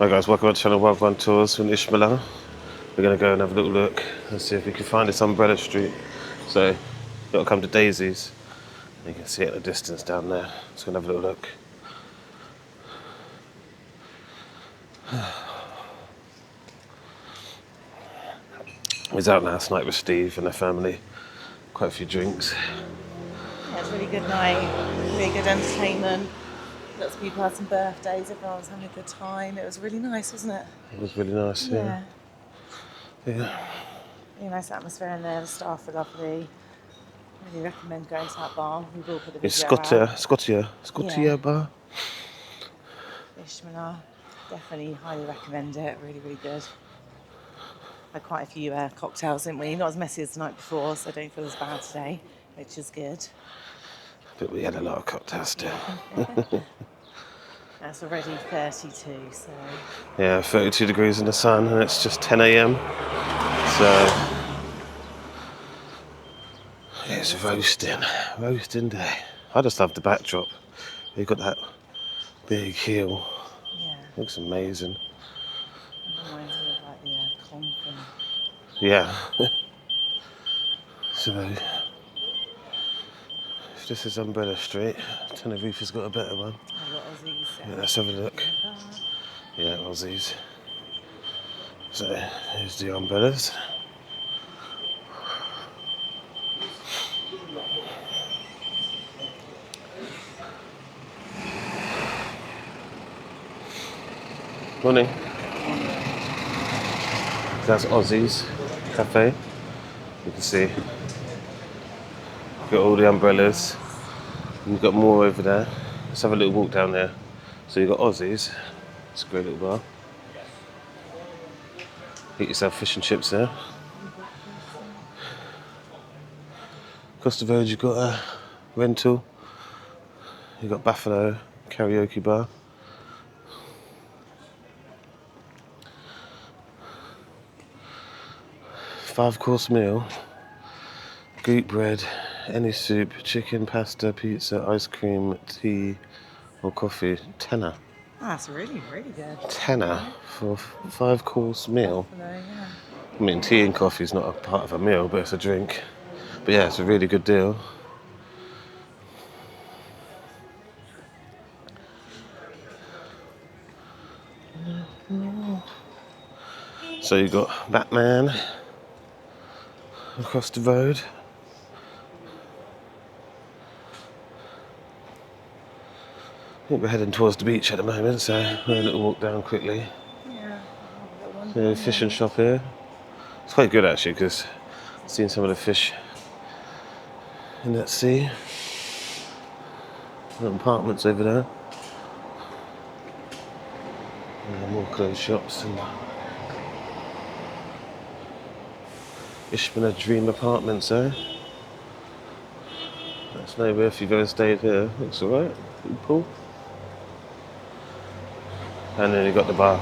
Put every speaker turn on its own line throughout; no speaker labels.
Hi guys, welcome to Channel Wild Run Tours with Icmeler. We're going to go and have a little look and see if we can find this umbrella street. So, you've got to come to Daisy's. You can see it at a distance down there. Let's go and have a little look. I was out last night with Steve and their family. Quite a few drinks.
Yeah, it was a really good night, really good entertainment. Lots of people had some birthdays, everyone was having a good time. It was really nice, wasn't it?
It was really nice, yeah.
Really nice atmosphere in there, the staff were lovely. Really recommend going to that bar. We will put the
It's
video out.
Scotia bar.
Icmeler, definitely highly recommend it, really, really good. Had quite a few cocktails, didn't we? Not as messy as the night before, so I don't feel as bad today, which is good.
But we had a lot of cocktails still.
It's already 32, so...
Yeah, 32 degrees in the sun and it's just 10 a.m. So... it's roasting day. I just love the backdrop. You've got that big hill.
Yeah.
Looks amazing.
It reminds me of like the conch and...
Yeah. So, if this is Umbrella Street, Tenerife has got a better one.
I've got Aussies.
Yeah, let's have a look. Yeah, Aussies. So, here's the umbrellas. Morning. That's Aussies Cafe. You can see. Got all the umbrellas. And you've got more over there. Let's have a little walk down there. So you've got Aussies. It's a great little bar. Get yourself fish and chips there. Across the road you've got a rental. You've got Buffalo karaoke bar. Five-course meal. Greek bread, any soup, chicken, pasta, pizza, ice cream, tea or coffee. Tenner.
That's really, really good.
Tenner for a five-course meal.
Buffalo, yeah.
I mean, tea and coffee is not a part of a meal, but it's a drink. But yeah, it's a really good deal. So you've got Batman across the road. I think we're heading towards the beach at the moment, so we're a little walk down quickly.
Yeah.
The fishing shop here. It's quite good actually because I've seen some of the fish in that sea. Little apartments over there. And more clothes shops and Icmeler Dream Apartments there. That's nowhere if you've ever stayed here. Looks alright. Pool. And then you've got the bar.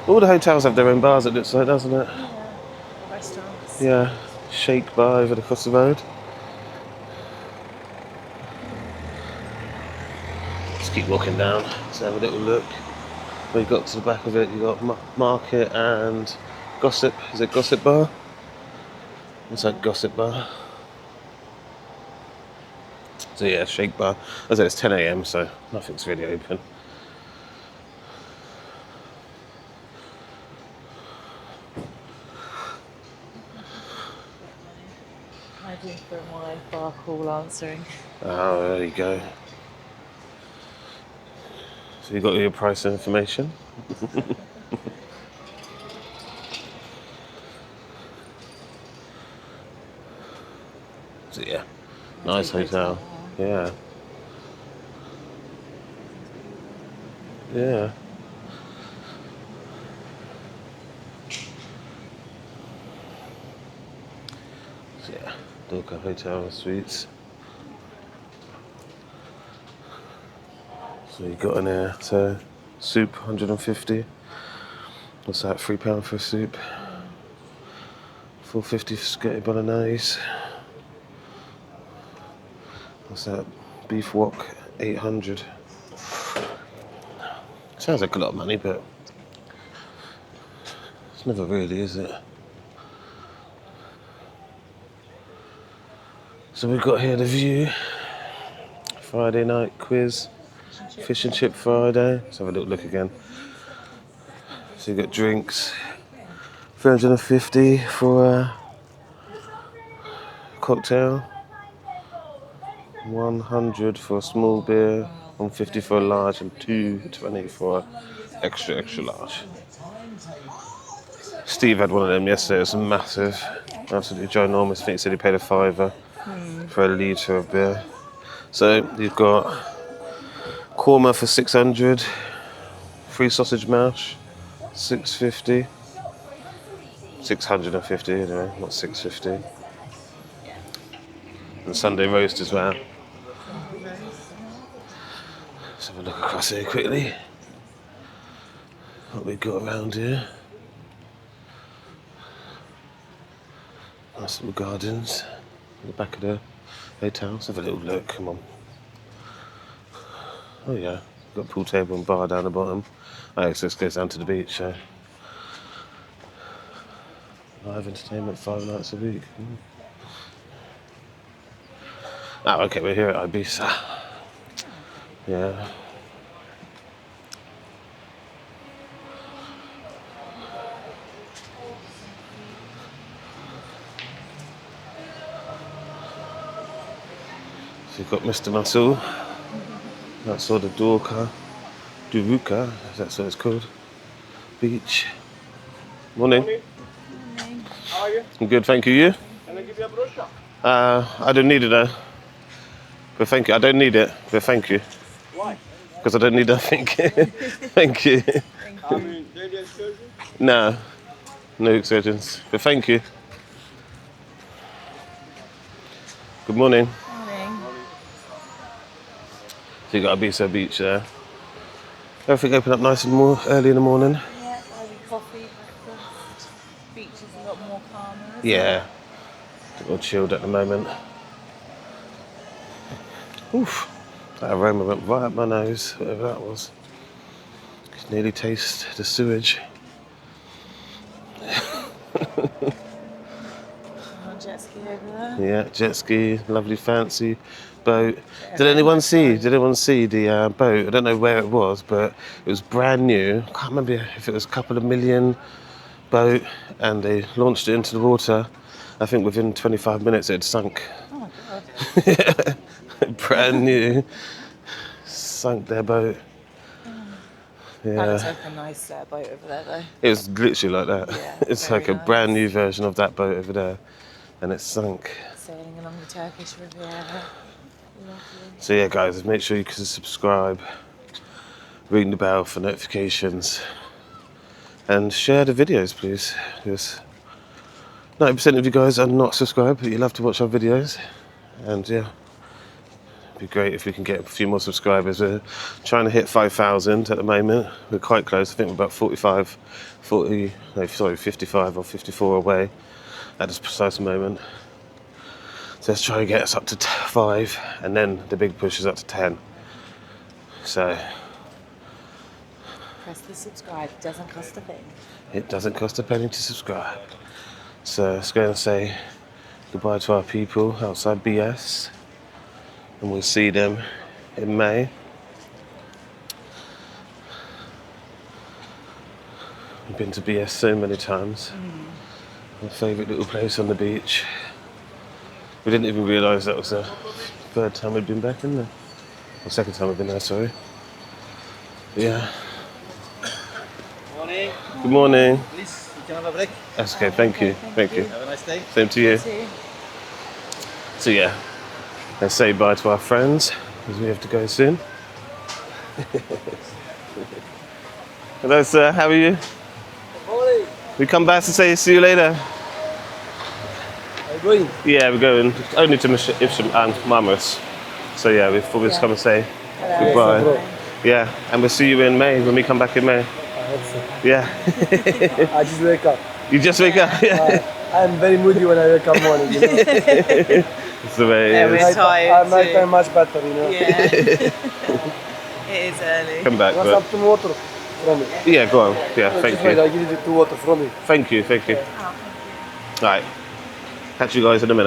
All the hotels have their own bars, it looks like, doesn't it?
Yeah. Restaurants.
Yeah. Shake bar over across the road. Just keep walking down. Let's have a little look. When you got to the back of it, you got Market and Gossip. Is it Gossip Bar? What's that Gossip Bar? So yeah, Shake Bar. As I said, it's 10 a.m, so nothing's really open.
Hiding from my bar call answering.
Oh, there you go. So you got your price information. So yeah, nice hotel. Yeah. Yeah. So yeah, Dorka Hotel Suites. So you got in there, so soup 150. What's that? £3 for a soup. £4.50 for spaghetti bolognese. What's that? Beef wok 800. Sounds like a lot of money, but It's never really, is it? So we've got here the view. Friday night quiz. Fish and chip Friday. Let's have a little look again. So you've got drinks. 350 for a cocktail. 100 for a small beer. 150 for a large and 220 for extra large. Steve had one of them yesterday. It was massive. Absolutely ginormous. I think he said he paid a £5 for a litre of beer. So you've got korma for 600, free sausage mash, 650, 650 anyway, not 650. And Sunday roast as well. Let's have a look across here quickly. What we've got around here. Nice little gardens at the back of the hotel. Let's have a little look, come on. Oh yeah, got a pool table and bar down the bottom. Oh, so this goes down to the beach, so. Live entertainment 5 nights a week. Oh, okay, we're here at Ibiza. Yeah. So you've got Mr. Muscle. That's all the Duruka, that's what it's called. Beach. Morning.
Morning. How are you?
I'm good, thank you. You?
Can I give you a brochure?
I don't need it though. But thank you. I don't need it, but thank you.
Why?
Because I don't need nothing. Thank you.
I mean, daily excursion?
No excursions. But thank you. Good morning.
Morning.
So you got Ibiza Beach there. Everything open up nice and more early in the morning.
Yeah, early coffee, breakfast. Beach is a lot more calmer. Isn't
Yeah. A little chilled at the moment. Oof. That aroma went right up my nose, whatever that was. Could nearly taste the sewage.
Jet ski over there.
Yeah, jet ski, lovely fancy boat. Did anyone see the boat? I don't know where it was, but it was brand new. I can't remember if it was a couple of million boat, and they launched it into the water. I think within 25 minutes it had sunk.
Oh my god.
Brand new. Sunk their boat.
That
Yeah.
looks like a nice boat over there though.
It was literally like that.
Yeah,
It's
very
like a
nice.
brand new version of that boat over there, and it's sunk.
Sailing along the Turkish Riviera. Lovely.
So yeah, guys, make sure you can subscribe, ring the bell for notifications, and share the videos, please. Because 90% of you guys are not subscribed, but you love to watch our videos, and yeah, it'd be great if we can get a few more subscribers. We're trying to hit 5,000 at the moment. We're quite close. I think we're about 55 or 54 away at this precise moment. So let's try and get us up to 5, and then the big push is up to 10. So
Press the subscribe, it doesn't cost a thing.
it doesn't cost a penny to subscribe. So let's go and say goodbye to our people outside BS, and we'll see them in May. I've been to BS so many times. My favourite little place on the beach. We didn't even realise that was the third time we'd been back in there. Or second time we've been there, sorry. But yeah.
Morning.
Good morning.
Please, you can have a break.
That's okay, thank you. Thank you.
Have a nice day.
Same to you.
See?
So yeah, let's say bye to our friends, because we have to go soon. Hello sir, how are you?
Morning.
We come back to say see you later.
Are you going?
Yeah, we're going only to Ifsham and Marmaris. So yeah, we thought we'd just come and say goodbye. Yeah, and we'll see you in May, when we come back in May.
I hope so.
Yeah.
I just wake up.
You just wake up? Yeah.
I'm very moody when I wake up morning, you know.
That's the way
Yeah,
it
we're
is.
tired
Night
too.
time much better, you know.
Yeah. It is early.
Come back,
What's
but
up to water? from me.
Yeah, go on. Yeah, thank
Just wait,
you.
I'll give you the 2 water from me.
Thank you. Right. Catch you guys in a minute.